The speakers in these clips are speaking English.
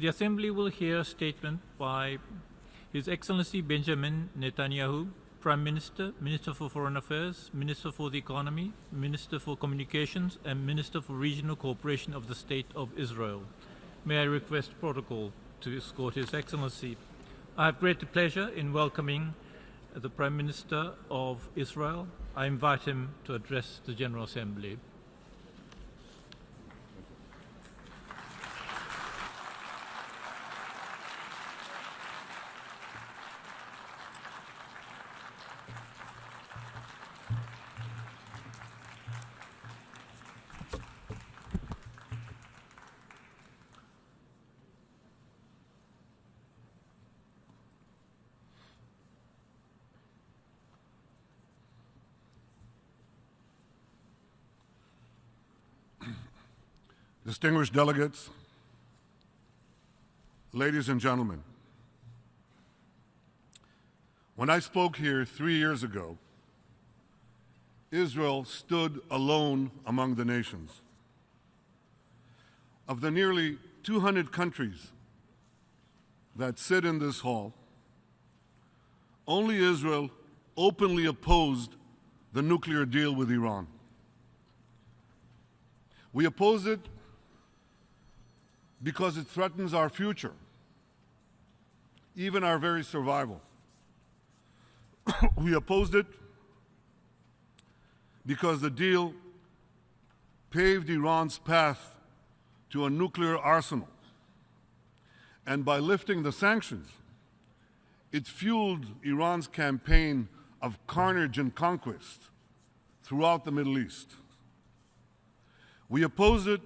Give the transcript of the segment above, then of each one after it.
The Assembly will hear a statement by His Excellency Benjamin Netanyahu, Prime Minister, Minister for Foreign Affairs, Minister for the Economy, Minister for Communications, and Minister for Regional Cooperation of the State of Israel. May I request protocol to escort His Excellency. I have great pleasure in welcoming the Prime Minister of Israel. I invite him to address the General Assembly. Distinguished delegates, ladies and gentlemen, when I spoke here 3 years ago, Israel stood alone among the nations. Of the nearly 200 countries that sit in this hall, only Israel openly opposed the nuclear deal with Iran. We oppose it because it threatens our future, even our very survival. We opposed it because the deal paved Iran's path to a nuclear arsenal. And by lifting the sanctions, it fueled Iran's campaign of carnage and conquest throughout the Middle East. We oppose it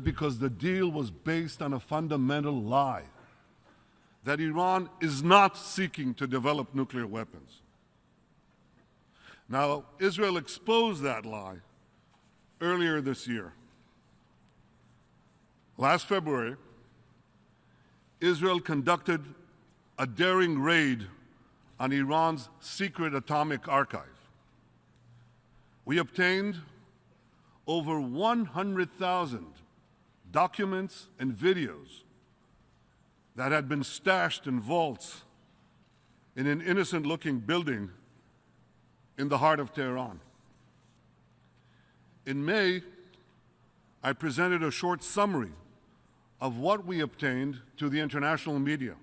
because the deal was based on a fundamental lie that Iran is not seeking to develop nuclear weapons. Now, Israel exposed that lie earlier this year. Last February, Israel conducted a daring raid on Iran's secret atomic archive. We obtained over 100,000 documents and videos that had been stashed in vaults in an innocent-looking building in the heart of Tehran. In May, I presented a short summary of what we obtained to the international media.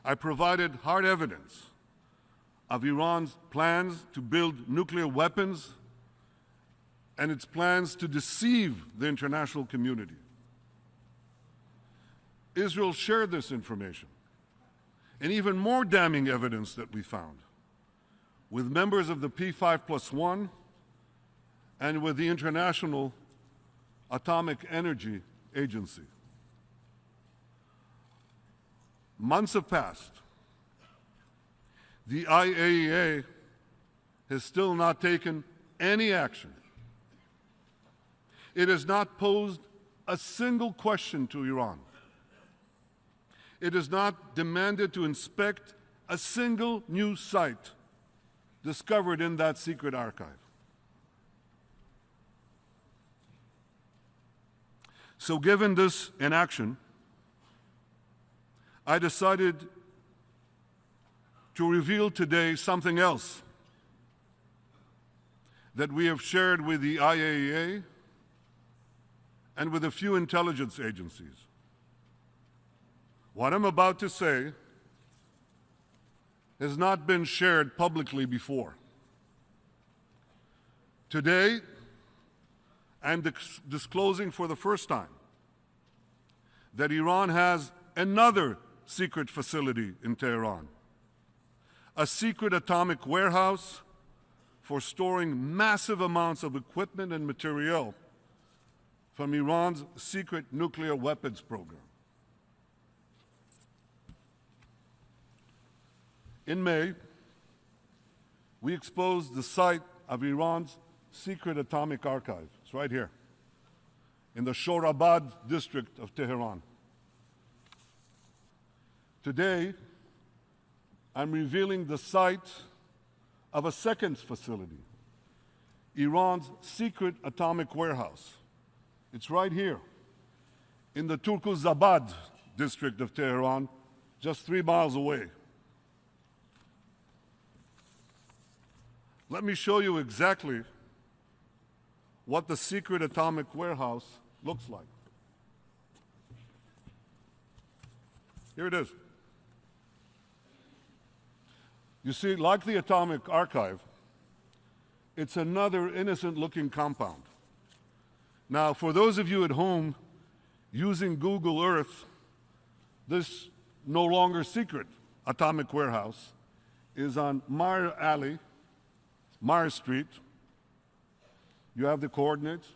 I provided hard evidence of Iran's plans to build nuclear weapons and its plans to deceive the international community. Israel shared this information and even more damning evidence that we found with members of the P5+1 and with the International Atomic Energy Agency. Months have passed. The IAEA has still not taken any action. It has not posed a single question to Iran. It has not demanded to inspect a single new site discovered in that secret archive. So given this inaction, I decided to reveal today something else that we have shared with the IAEA and with a few intelligence agencies. What I'm about to say has not been shared publicly before. Today, I'm disclosing for the first time that Iran has another secret facility in Tehran, a secret atomic warehouse for storing massive amounts of equipment and material from Iran's secret nuclear weapons program. In May, we exposed the site of Iran's secret atomic archive. It's right here, in the Shorabad district of Tehran. Today, I'm revealing the site of a second facility, Iran's secret atomic warehouse It's right here in the Turkuzabad district of Tehran, just 3 miles away. Let me show you exactly what the secret atomic warehouse looks like. Here it is. You see, like the atomic archive, it's another innocent-looking compound. Now, for those of you at home using Google Earth, this no longer secret atomic warehouse is on Meyer Alley, Meyer Street. You have the coordinates.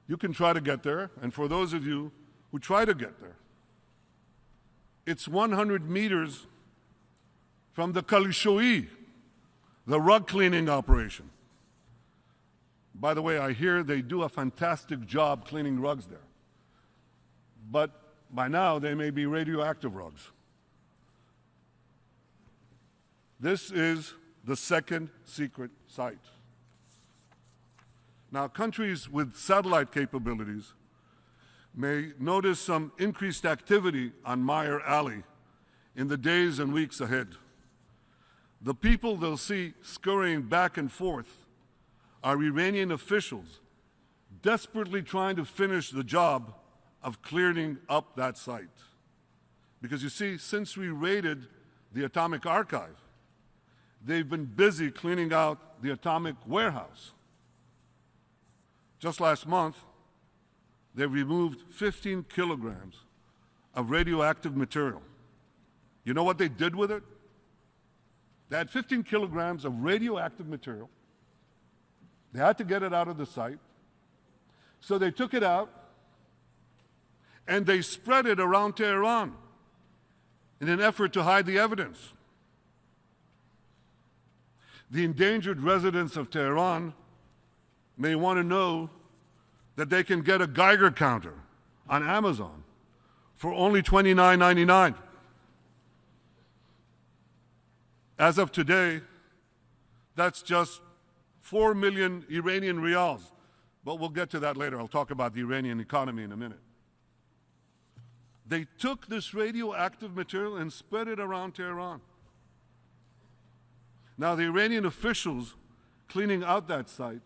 You can try to get there, and for those of you who try to get there, it's 100 meters from the Kalishoi, the rug cleaning operation. By the way, I hear they do a fantastic job cleaning rugs there. But by now, they may be radioactive rugs. This is the second secret site. Now, countries with satellite capabilities may notice some increased activity on Meyer Alley in the days and weeks ahead. The people they'll see scurrying back and forth are Iranian officials desperately trying to finish the job of clearing up that site. Because you see, since we raided the atomic archive, they've been busy cleaning out the atomic warehouse. Just last month, they removed 15 kilograms of radioactive material. You know what they did with it? They had 15 kilograms of radioactive material. They had to get it out of the site. So they took it out and they spread it around Tehran in an effort to hide the evidence. The endangered residents of Tehran may want to know that they can get a Geiger counter on Amazon for only $29.99. As of today, that's just 4 million Iranian rials. But we'll get to that later. I'll talk about the Iranian economy in a minute. They took this radioactive material and spread it around Tehran. Now, the Iranian officials cleaning out that site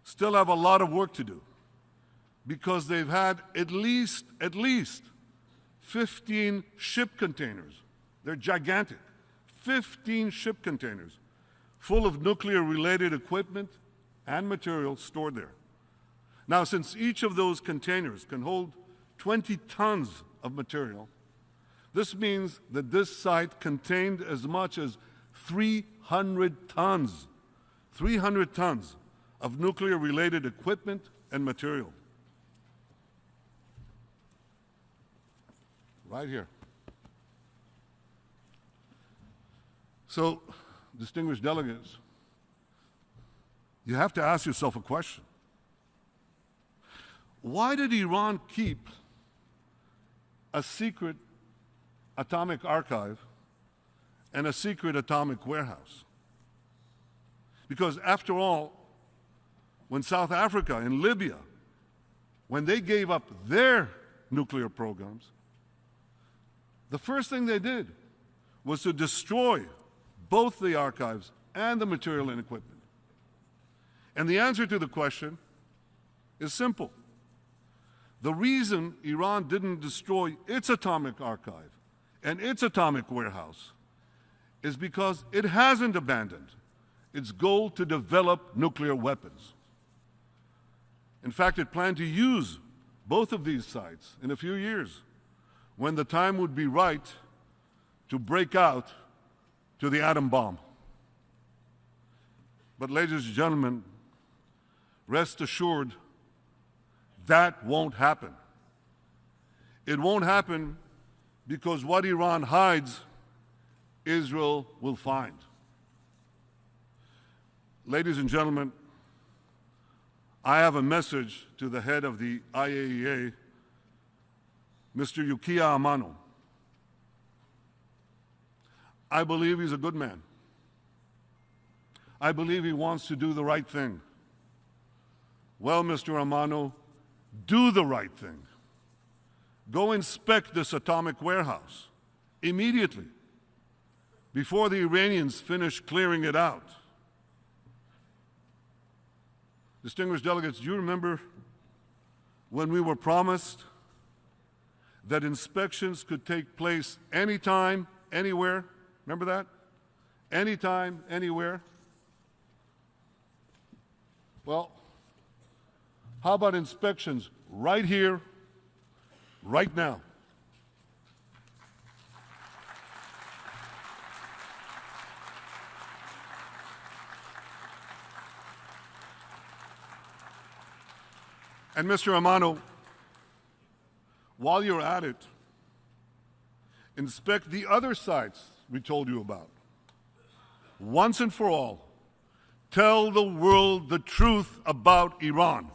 still have a lot of work to do because they've had at least 15 ship containers. They're gigantic. 15 ship containers full of nuclear-related equipment and material stored there. Now, since each of those containers can hold 20 tons of material, this means that this site contained as much as 300 tons of nuclear-related equipment and material. Right here. So, distinguished delegates, you have to ask yourself a question. Why did Iran keep a secret atomic archive and a secret atomic warehouse? Because after all, when South Africa and Libya, when they gave up their nuclear programs, the first thing they did was to destroy both the archives and the material and equipment. And the answer to the question is simple. The reason Iran didn't destroy its atomic archive and its atomic warehouse is because it hasn't abandoned its goal to develop nuclear weapons. In fact, it planned to use both of these sites in a few years when the time would be right to break out to the atom bomb. But ladies and gentlemen, rest assured that won't happen. It won't happen because what Iran hides, Israel will find. Ladies and gentlemen, I have a message to the head of the IAEA, Mr. Yukiya Amano. I believe he's a good man. I believe he wants to do the right thing. Well, Mr. Amano, do the right thing. Go inspect this atomic warehouse immediately, before the Iranians finish clearing it out. Distinguished delegates, do you remember when we were promised that inspections could take place anytime, anywhere? Remember that? Anytime, anywhere? Well, how about inspections right here, right now? And Mr. Amano, while you're at it, inspect the other sites we told you about. Once and for all, tell the world the truth about Iran.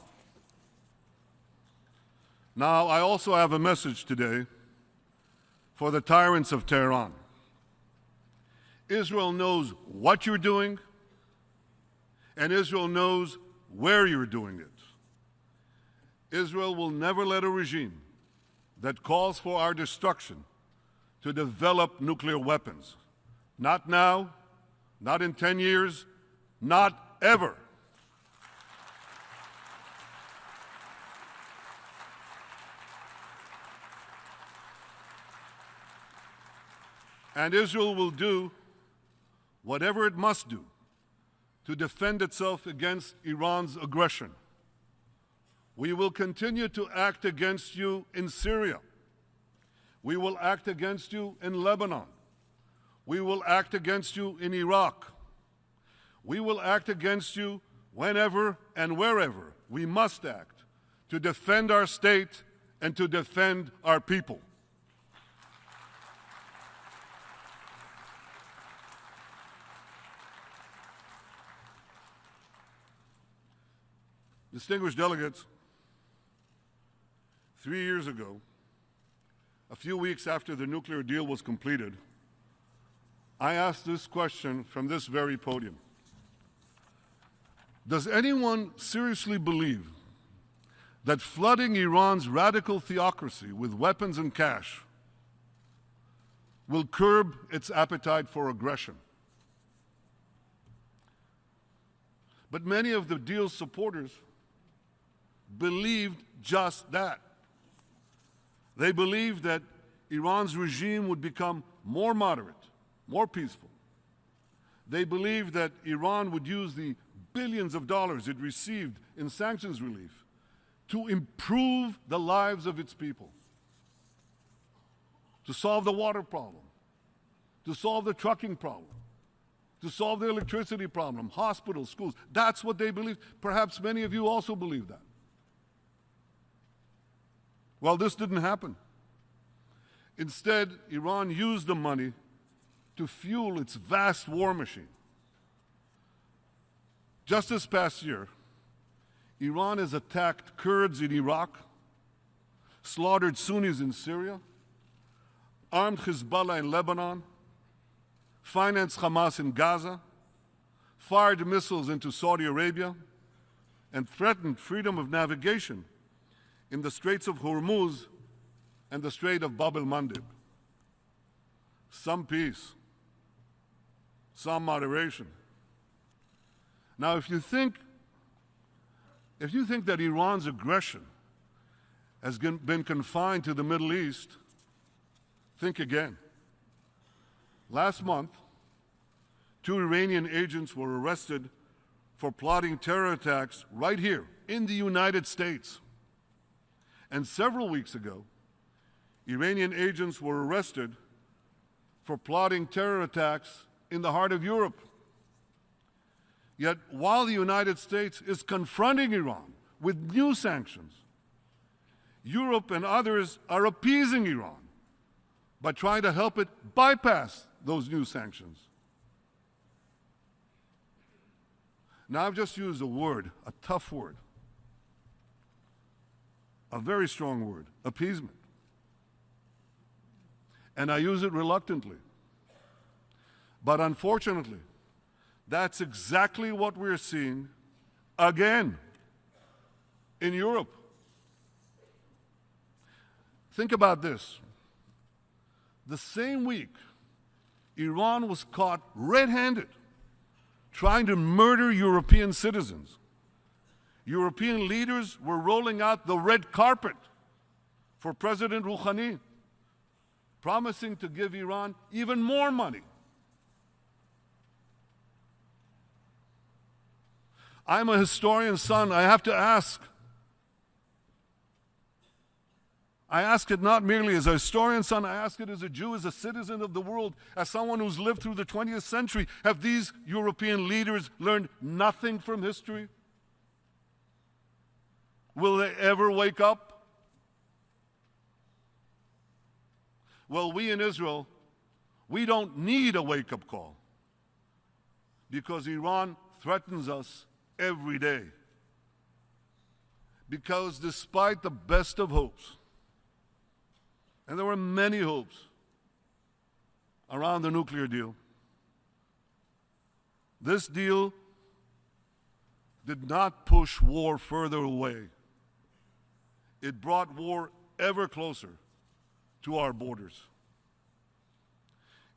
Now, I also have a message today for the tyrants of Tehran. Israel knows what you're doing, and Israel knows where you're doing it. Israel will never let a regime that calls for our destruction to develop nuclear weapons. Not now, not in 10 years, not ever. And Israel will do whatever it must do to defend itself against Iran's aggression. We will continue to act against you in Syria. We will act against you in Lebanon. We will act against you in Iraq. We will act against you whenever and wherever we must act to defend our state and to defend our people. Distinguished delegates, 3 years ago, a few weeks after the nuclear deal was completed, I asked this question from this very podium. Does anyone seriously believe that flooding Iran's radical theocracy with weapons and cash will curb its appetite for aggression? But many of the deal's supporters believed just that. They believed that Iran's regime would become more moderate, more peaceful. They believed that Iran would use the billions of dollars it received in sanctions relief to improve the lives of its people, to solve the water problem, to solve the trucking problem, to solve the electricity problem, hospitals, schools. That's what they believed. Perhaps many of you also believe that. Well, this didn't happen. Instead, Iran used the money to fuel its vast war machine. Just this past year, Iran has attacked Kurds in Iraq, slaughtered Sunnis in Syria, armed Hezbollah in Lebanon, financed Hamas in Gaza, fired missiles into Saudi Arabia, and threatened freedom of navigation in the Straits of Hormuz and the Strait of Bab el-Mandeb. Some peace, some moderation. Now, if you think that Iran's aggression has been confined to the Middle East, think again. Last month, 2 Iranian agents were arrested for plotting terror attacks right here in the United States. And several weeks ago, Iranian agents were arrested for plotting terror attacks in the heart of Europe. Yet, while the United States is confronting Iran with new sanctions, Europe and others are appeasing Iran by trying to help it bypass those new sanctions. Now, I've just used a word, a tough word, a very strong word, appeasement. And I use it reluctantly. But unfortunately, that's exactly what we're seeing again in Europe. Think about this. The same week, Iran was caught red-handed trying to murder European citizens. European leaders were rolling out the red carpet for President Rouhani, promising to give Iran even more money. I'm a historian's son. I have to ask. I ask it not merely as a historian's son, I ask it as a Jew, as a citizen of the world, as someone who's lived through the 20th century. Have these European leaders learned nothing from history? Will they ever wake up? Well, we in Israel, we don't need a wake-up call because Iran threatens us every day. Because despite the best of hopes, and there were many hopes around the nuclear deal, this deal did not push war further away. It brought war ever closer to our borders.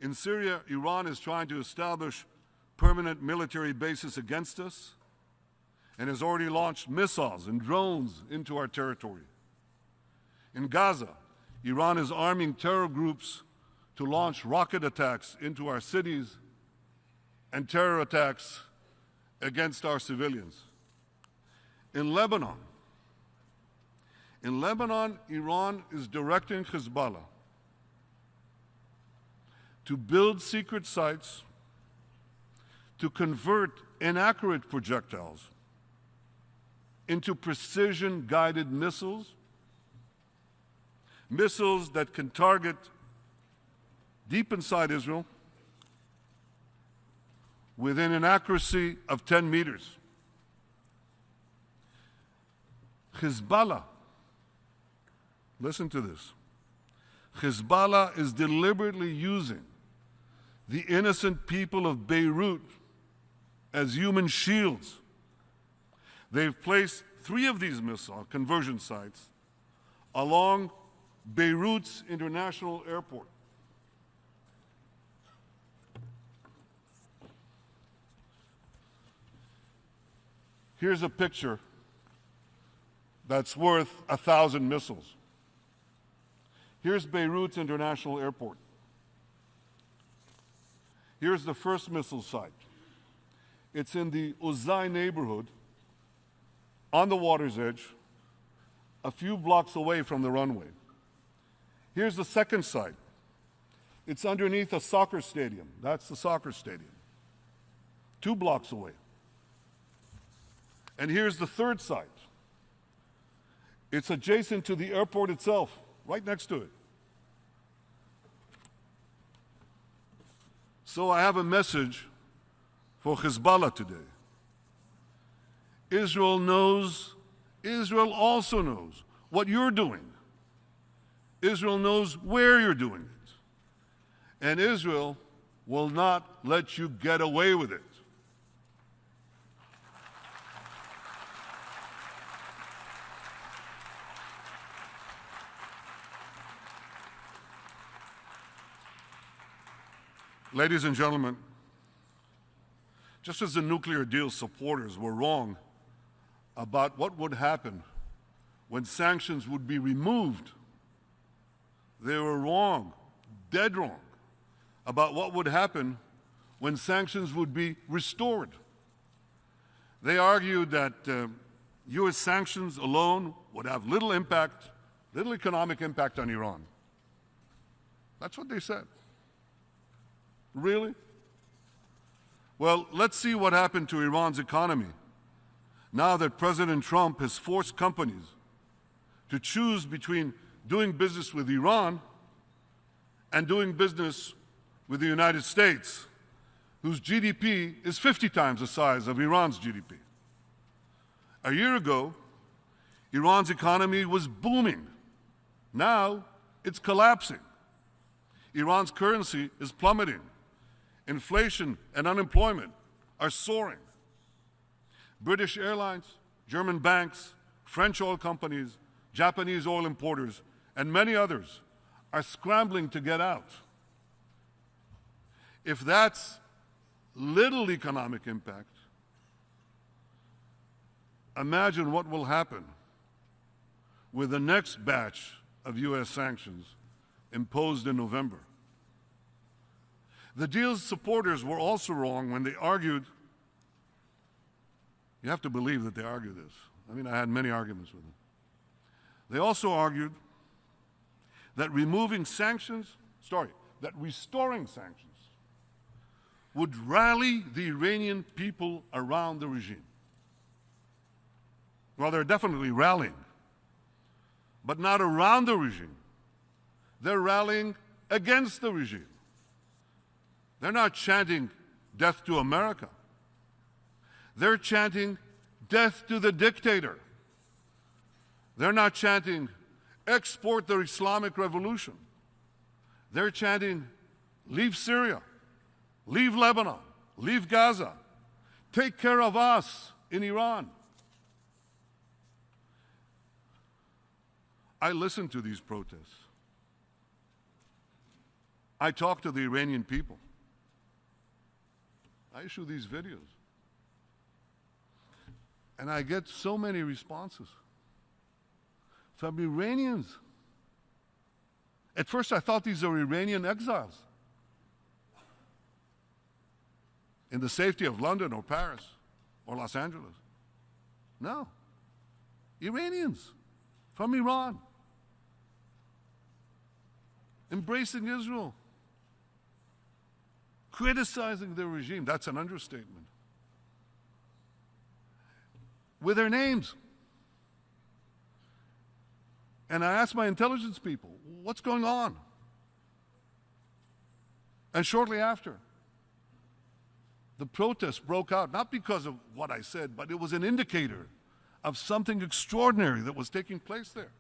In Syria, Iran is trying to establish permanent military bases against us and has already launched missiles and drones into our territory. In Gaza, Iran is arming terror groups to launch rocket attacks into our cities and terror attacks against our civilians. In Lebanon, Iran is directing Hezbollah to build secret sites to convert inaccurate projectiles into precision-guided missiles that can target deep inside Israel within an accuracy of 10 meters. Hezbollah, listen to this. Hezbollah is deliberately using the innocent people of Beirut as human shields. They've placed 3 of these missile conversion sites along Beirut's international airport. Here's a picture that's worth 1,000 missiles. Here's Beirut's international airport. Here's the first missile site. It's in the Uzai neighborhood, on the water's edge, a few blocks away from the runway. Here's the second site. It's underneath a soccer stadium. That's the soccer stadium. 2 blocks away. And here's the third site. It's adjacent to the airport itself, right next to it. So I have a message for Hezbollah today. Israel also knows what you're doing. Israel knows where you're doing it. And Israel will not let you get away with it. Ladies and gentlemen, just as the nuclear deal supporters were wrong about what would happen when sanctions would be removed, they were wrong, dead wrong, about what would happen when sanctions would be restored. They argued that U.S. sanctions alone would have little economic impact on Iran. That's what they said. Really? Well, let's see what happened to Iran's economy now that President Trump has forced companies to choose between doing business with Iran and doing business with the United States, whose GDP is 50 times the size of Iran's GDP. A year ago, Iran's economy was booming. Now, it's collapsing. Iran's currency is plummeting. Inflation and unemployment are soaring. British airlines, German banks, French oil companies, Japanese oil importers, and many others are scrambling to get out. If that's little economic impact, imagine what will happen with the next batch of U.S. sanctions imposed in November. The deal's supporters were also wrong when they argued, you have to believe that they argued this. I mean, I had many arguments with them. They also argued that restoring sanctions would rally the Iranian people around the regime. Well, they're definitely rallying, but not around the regime. They're rallying against the regime. They're not chanting death to America. They're chanting death to the dictator. They're not chanting export the Islamic Revolution. They're chanting leave Syria, leave Lebanon, leave Gaza, take care of us in Iran. I listened to these protests. I talked to the Iranian people. I issue these videos. And I get so many responses from Iranians. At first I thought these are Iranian exiles in the safety of London or Paris or Los Angeles. No. Iranians from Iran embracing Israel, criticizing the regime. That's an understatement. With their names. And I asked my intelligence people, what's going on? And shortly after, the protests broke out, not because of what I said, but it was an indicator of something extraordinary that was taking place there.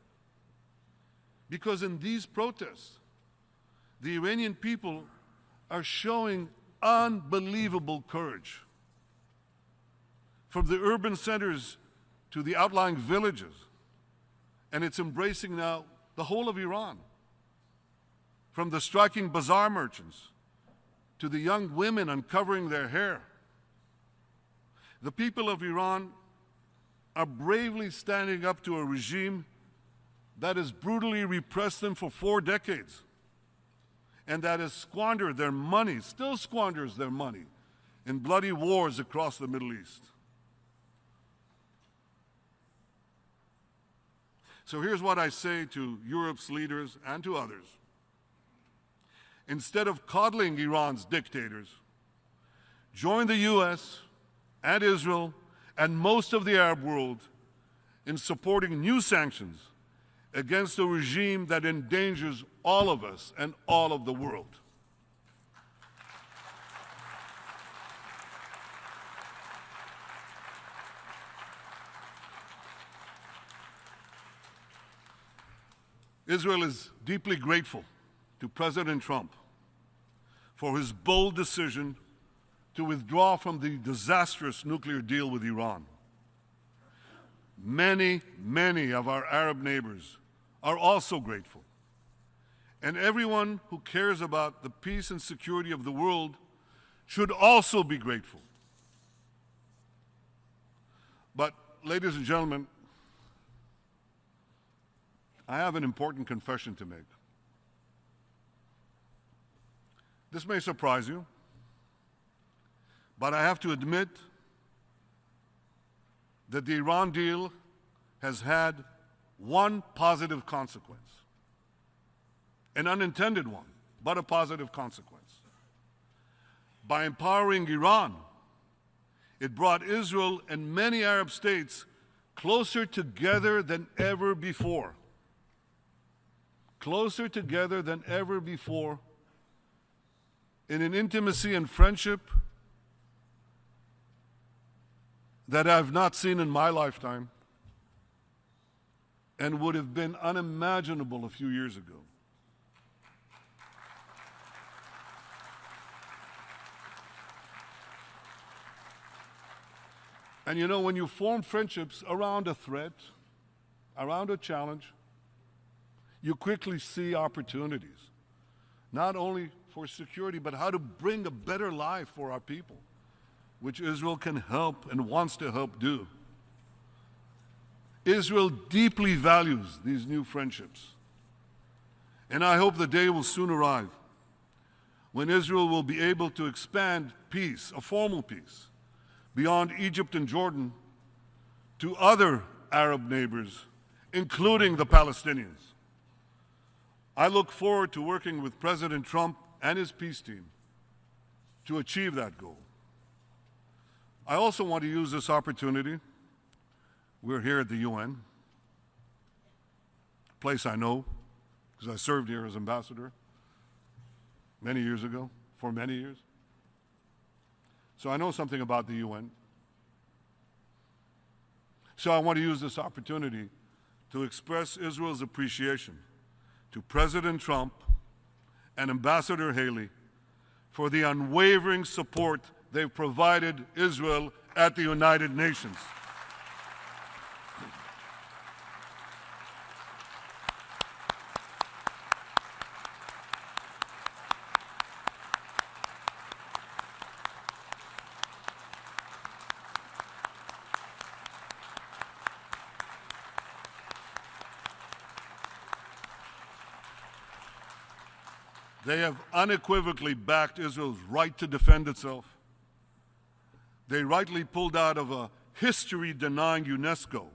Because in these protests, the Iranian people are showing unbelievable courage. From the urban centers to the outlying villages, and it's embracing now the whole of Iran. From the striking bazaar merchants to the young women uncovering their hair. The people of Iran are bravely standing up to a regime that has brutally repressed them for 4 decades and that has squandered their money, still squanders their money, in bloody wars across the Middle East. So here's what I say to Europe's leaders and to others. Instead of coddling Iran's dictators, join the US and Israel and most of the Arab world in supporting new sanctions against a regime that endangers all of us and all of the world. Israel is deeply grateful to President Trump for his bold decision to withdraw from the disastrous nuclear deal with Iran. Many, many of our Arab neighbors are also grateful. And everyone who cares about the peace and security of the world should also be grateful. But, ladies and gentlemen, I have an important confession to make. This may surprise you, but I have to admit that the Iran deal has had one positive consequence. An unintended one, but a positive consequence. By empowering Iran, it brought Israel and many Arab states closer together than ever before. Closer together than ever before in an intimacy and friendship that I've not seen in my lifetime and would have been unimaginable a few years ago. And you know, when you form friendships around a threat, around a challenge, you quickly see opportunities, not only for security, but how to bring a better life for our people, which Israel can help and wants to help do. Israel deeply values these new friendships. And I hope the day will soon arrive when Israel will be able to expand peace, a formal peace, beyond Egypt and Jordan to other Arab neighbors, including the Palestinians. I look forward to working with President Trump and his peace team to achieve that goal. I also want to use this opportunity. We're here at the UN, a place I know because I served here as ambassador many years ago, for many years. So I know something about the UN. So I want to use this opportunity to express Israel's appreciation to President Trump and Ambassador Haley for the unwavering support they've provided Israel at the United Nations. They have unequivocally backed Israel's right to defend itself. They rightly pulled out of a history-denying UNESCO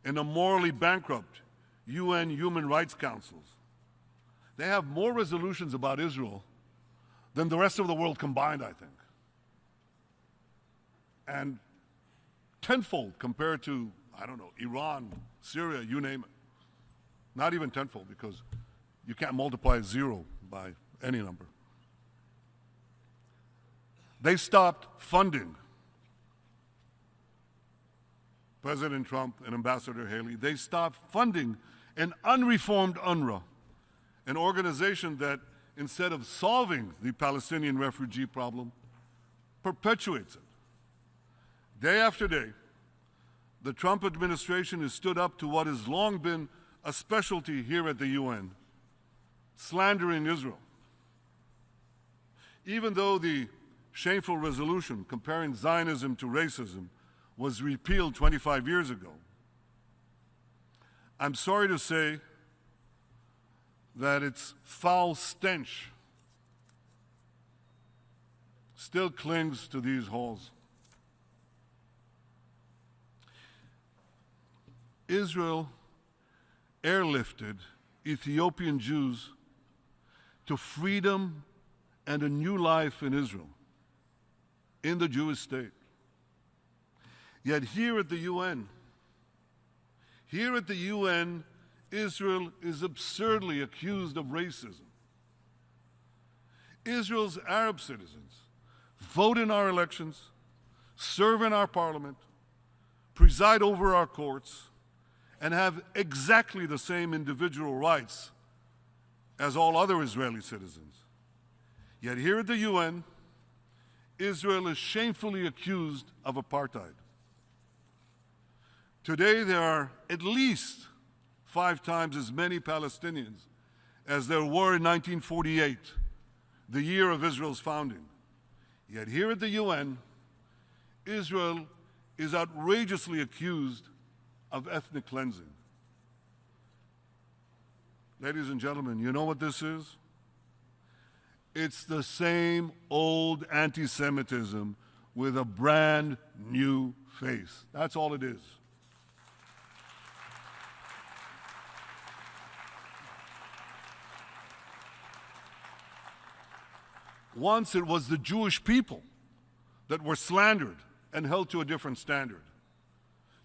and a morally bankrupt UN Human Rights Councils. They have more resolutions about Israel than the rest of the world combined, I think. And tenfold compared to, I don't know, Iran, Syria, you name it. Not even tenfold, because you can't multiply zero by any number. They stopped funding President Trump and Ambassador Haley. They stopped funding an unreformed UNRWA, an organization that, instead of solving the Palestinian refugee problem, perpetuates it. Day after day, the Trump administration has stood up to what has long been a specialty here at the UN, slandering Israel. Even though the shameful resolution comparing Zionism to racism was repealed 25 years ago, I'm sorry to say that its foul stench still clings to these halls. Israel airlifted Ethiopian Jews to freedom and a new life in Israel, in the Jewish state. Yet here at the UN, Israel is absurdly accused of racism. Israel's Arab citizens vote in our elections, serve in our parliament, preside over our courts, and have exactly the same individual rights as all other Israeli citizens. Yet here at the UN, Israel is shamefully accused of apartheid. Today, there are at least 5 times as many Palestinians as there were in 1948, the year of Israel's founding. Yet here at the UN, Israel is outrageously accused of ethnic cleansing. Ladies and gentlemen, you know what this is? It's the same old anti-Semitism with a brand new face. That's all it is. Once it was the Jewish people that were slandered and held to a different standard.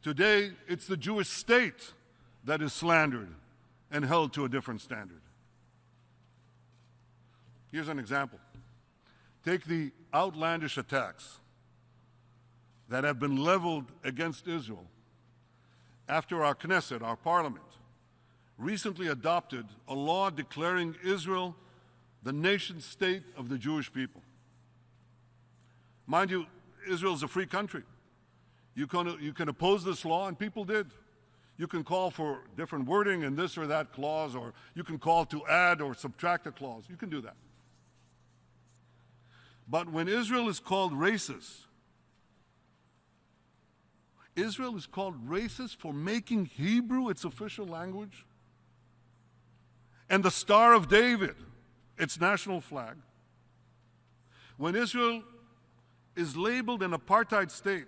Today, it's the Jewish state that is slandered and held to a different standard. Here's an example. Take the outlandish attacks that have been leveled against Israel after our Knesset, our parliament, recently adopted a law declaring Israel the nation state of the Jewish people. Mind you, Israel is a free country. You can oppose this law, and people did. You can call for different wording in this or that clause, or you can call to add or subtract a clause. You can do that. But when Israel is called racist, Israel is called racist for making Hebrew its official language, and the Star of David its national flag. When Israel is labeled an apartheid state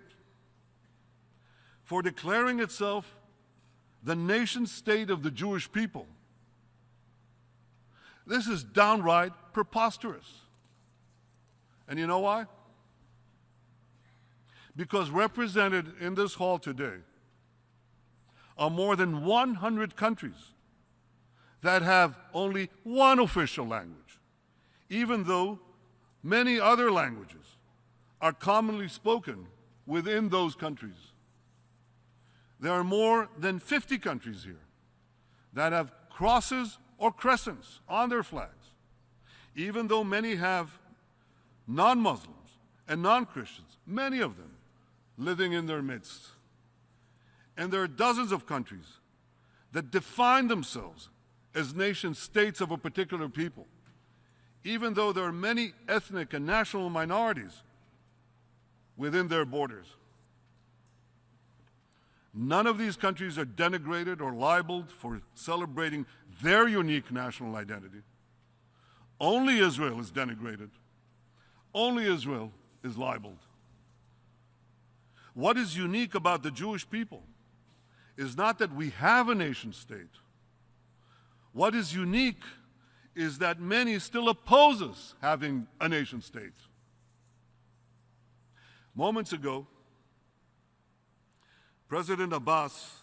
for declaring itself the nation state of the Jewish people, this is downright preposterous. And you know why? Because represented in this hall today are more than 100 countries that have only one official language, even though many other languages are commonly spoken within those countries. There are more than 50 countries here that have crosses or crescents on their flags, even though many have non-Muslims and non-Christians, many of them living in their midst. And there are dozens of countries that define themselves as nation states of a particular people, even though there are many ethnic and national minorities within their borders. None of these countries are denigrated or libeled for celebrating their unique national identity. Only Israel is denigrated. Only Israel is libeled. What is unique about the Jewish people is not that we have a nation state. What is unique is that many still oppose us having a nation state. Moments ago, President Abbas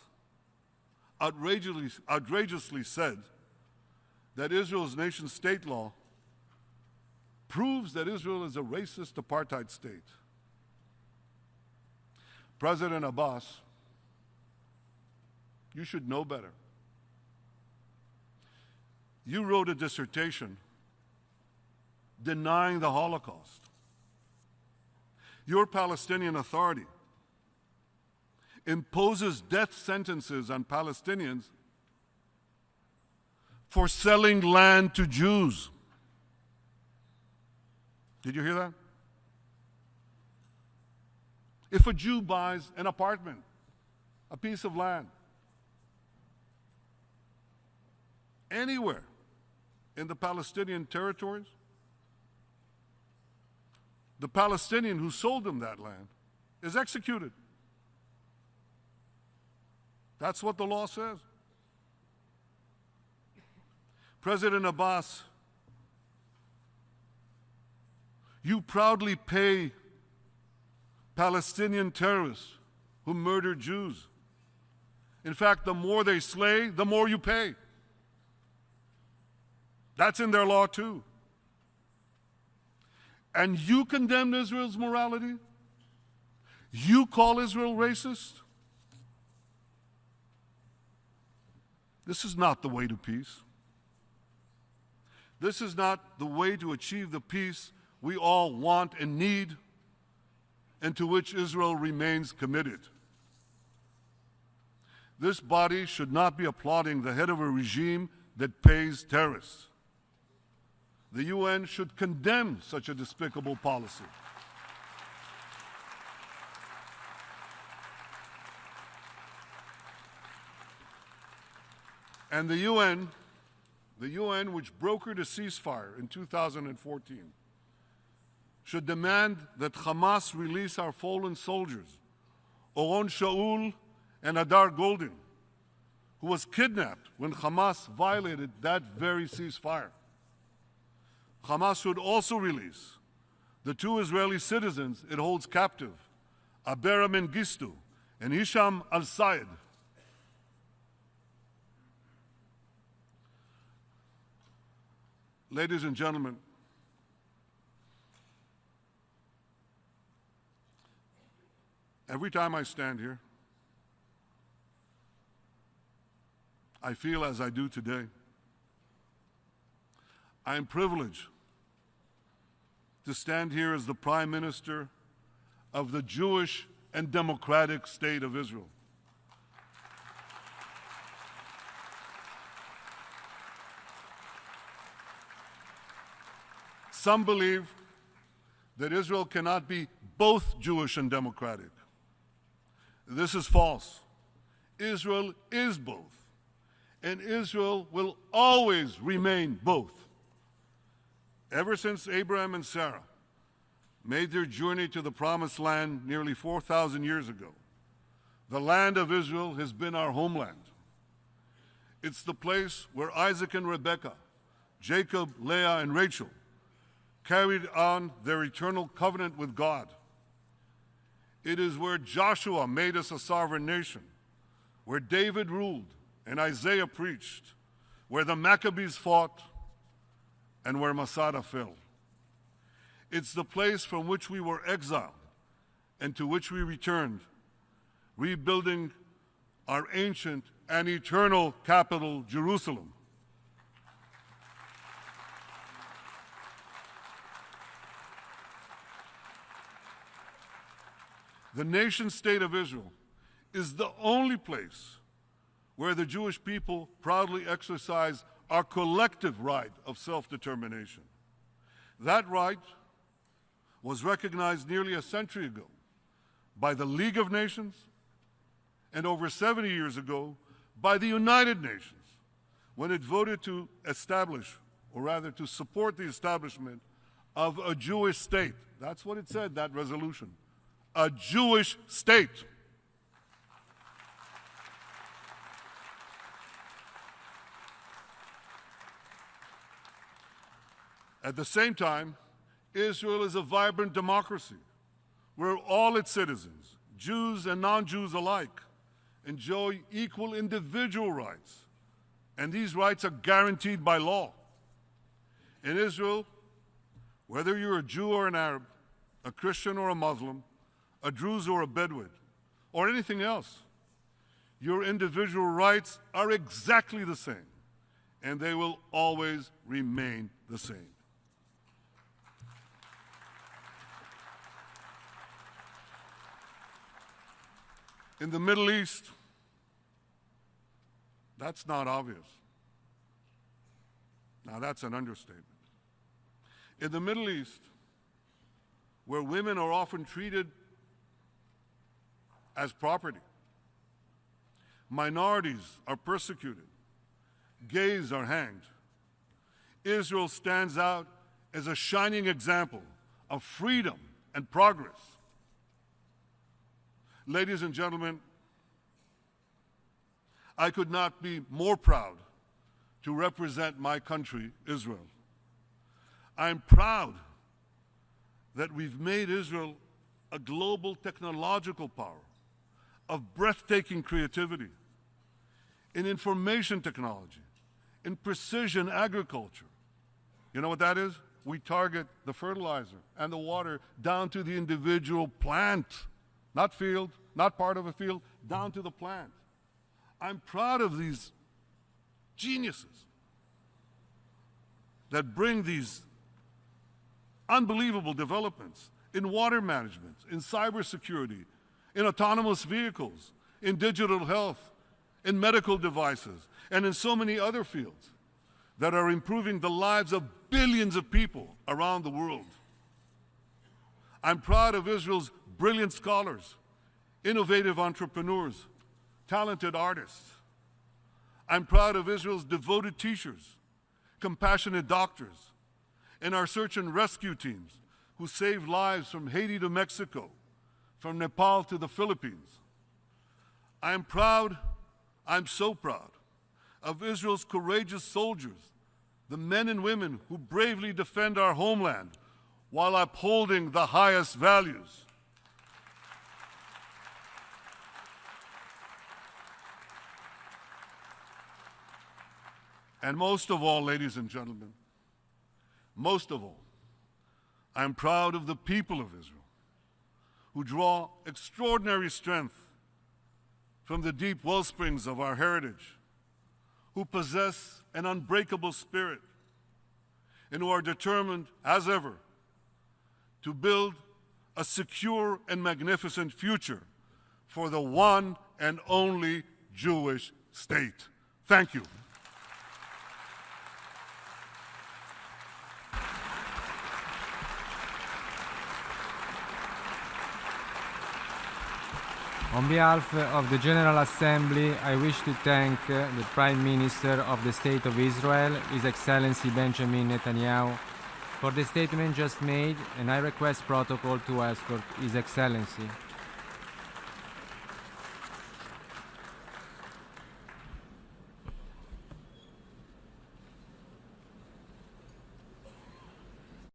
outrageously said that Israel's nation state law proves that Israel is a racist apartheid state. President Abbas, you should know better. You wrote a dissertation denying the Holocaust. Your Palestinian Authority imposes death sentences on Palestinians for selling land to Jews. Did you hear that? If a Jew buys an apartment, a piece of land, anywhere in the Palestinian territories, the Palestinian who sold him that land is executed. That's what the law says. President Abbas, you proudly pay Palestinian terrorists who murder Jews. In fact, the more they slay, the more you pay. That's in their law too. And you condemn Israel's morality? You call Israel racist? This is not the way to peace. This is not the way to achieve the peace we all want and need, and to which Israel remains committed. This body should not be applauding the head of a regime that pays terrorists. The UN should condemn such a despicable policy. And the UN, which brokered a ceasefire in 2014, should demand that Hamas release our fallen soldiers, Oron Shaul and Adar Goldin, who was kidnapped when Hamas violated that very ceasefire. Hamas should also release the two Israeli citizens it holds captive, Abera Mengistu and Hisham al-Sayed. Ladies and gentlemen, every time I stand here, I feel as I do today. I am privileged to stand here as the Prime Minister of the Jewish and democratic state of Israel. Some believe that Israel cannot be both Jewish and democratic. This is false. Israel is both, and Israel will always remain both. Ever since Abraham and Sarah made their journey to the Promised Land nearly 4,000 years ago, the land of Israel has been our homeland. It's the place where Isaac and Rebekah, Jacob, Leah, and Rachel carried on their eternal covenant with God. It is where Joshua made us a sovereign nation, where David ruled and Isaiah preached, where the Maccabees fought, and where Masada fell. It's the place from which we were exiled and to which we returned, rebuilding our ancient and eternal capital, Jerusalem. The nation-state of Israel is the only place where the Jewish people proudly exercise our collective right of self-determination. That right was recognized nearly a century ago by the League of Nations and over 70 years ago by the United Nations when it voted to establish, or rather to support the establishment of a Jewish state. That's what it said, that resolution. A Jewish state. At the same time, Israel is a vibrant democracy where all its citizens, Jews and non-Jews alike, enjoy equal individual rights, and these rights are guaranteed by law. In Israel, whether you're a Jew or an Arab, a Christian or a Muslim, a Druze or a Bedouin, or anything else, your individual rights are exactly the same, and they will always remain the same. In the Middle East, that's not obvious. Now, that's an understatement. In the Middle East, where women are often treated as property, minorities are persecuted, gays are hanged, Israel stands out as a shining example of freedom and progress. Ladies and gentlemen, I could not be more proud to represent my country, Israel. I'm proud that we've made Israel a global technological power of breathtaking creativity in information technology, in precision agriculture. You know what that is? We target the fertilizer and the water down to the individual plant, not field, not part of a field, down to the plant. I'm proud of these geniuses that bring these unbelievable developments in water management, in cybersecurity, in autonomous vehicles, in digital health, in medical devices, and in so many other fields that are improving the lives of billions of people around the world. I'm proud of Israel's brilliant scholars, innovative entrepreneurs, talented artists. I'm proud of Israel's devoted teachers, compassionate doctors, and our search and rescue teams who saved lives from Haiti to Mexico, from Nepal to the Philippines. I'm proud, I'm so proud, of Israel's courageous soldiers, the men and women who bravely defend our homeland while upholding the highest values. And most of all, ladies and gentlemen, most of all, I'm proud of the people of Israel who draw extraordinary strength from the deep wellsprings of our heritage, who possess an unbreakable spirit, and who are determined, as ever, to build a secure and magnificent future for the one and only Jewish state. Thank you. On behalf of the General Assembly, I wish to thank the Prime Minister of the State of Israel, His Excellency Benjamin Netanyahu, for the statement just made, and I request protocol to escort His Excellency.